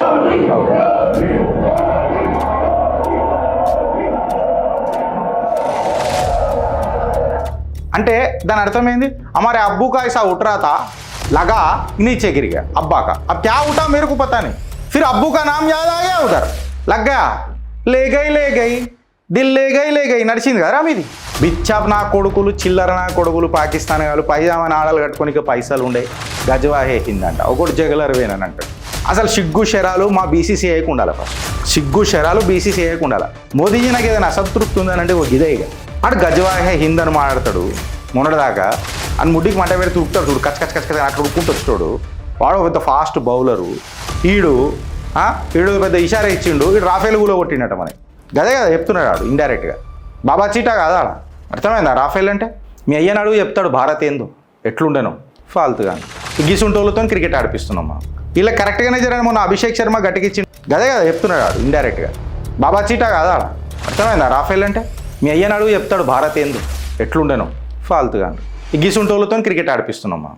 అంటే దాని అర్థమైంది हमारे अब्बू का ऐसा उठ रहा था लगा नीचे गिर गया अब्बा का अब क्या उठा मेरे को पता नहीं फिर अब्बू का नाम याद आ गया उधर लग गया ले गई दिल ले गई నడిచింది కదా మీది బిచ్చాప్ నా కొడుకులు చిల్లర నా కొడుకులు పాకిస్తాన్ వాళ్ళు పైజామా ఆడలు కట్టుకోనికి పైసలు ఉండే గజవాహే హిందంట ఒకటి జగలర్ వేనని అంటాడు అసలు సిగ్గు శరాలు మా బీసీసీఐకి ఉండాలి ఫస్ట్ సిగ్గు శరాలు బీసీసీఐకి ఉండాలి మోదీజీ నాకు ఏదైనా అసంతృప్తి ఉందనంటే ఒక ఇదే ఇక అటు గజవాహే హింద్ అని మాట్లాడతాడు మొన్నటిదాకా అని ముడ్డికి మంట పెడితే ఉప్పుతాడు చూడు కచ్చ అట్లా ఉక్కుంటూ వచ్చాడు వాడు పెద్ద ఫాస్ట్ బౌలరు ఈడు పెద్ద ఇషారా ఇచ్చిండు ఇటు రాఫేల్ కూడా కొట్టిండట మనకి గదే కదా చెప్తున్నాడు ఆడు ఇండైరెక్ట్గా బాబా చీటా కాదా ఆడ అర్థమైందా రాఫేల్ అంటే మీ అయ్యని అడుగు చెప్తాడు భారత్ ఏందో ఎట్లుండేనో ఫాల్తుగా గీసుంటోళ్ళతో క్రికెట్ ఆడిపిస్తున్నాం మనం ఇలా కరెక్ట్గానే జరిగిన మొన్న అభిషేక్ శర్మ గట్టికిచ్చిండు గదే కదా చెప్తున్నాడు ఆడు ఇండైరెక్ట్గా బాబా చీటా కాదా ఆడ అర్థమైందా రాఫేల్ అంటే మీ అయ్యని అడుగు చెప్తాడు భారత్ ఏందో ఎట్లుండేనో ఫాల్తుగా గీసుంటోళ్ళతో క్రికెట్ ఆడిపిస్తున్నాం మనం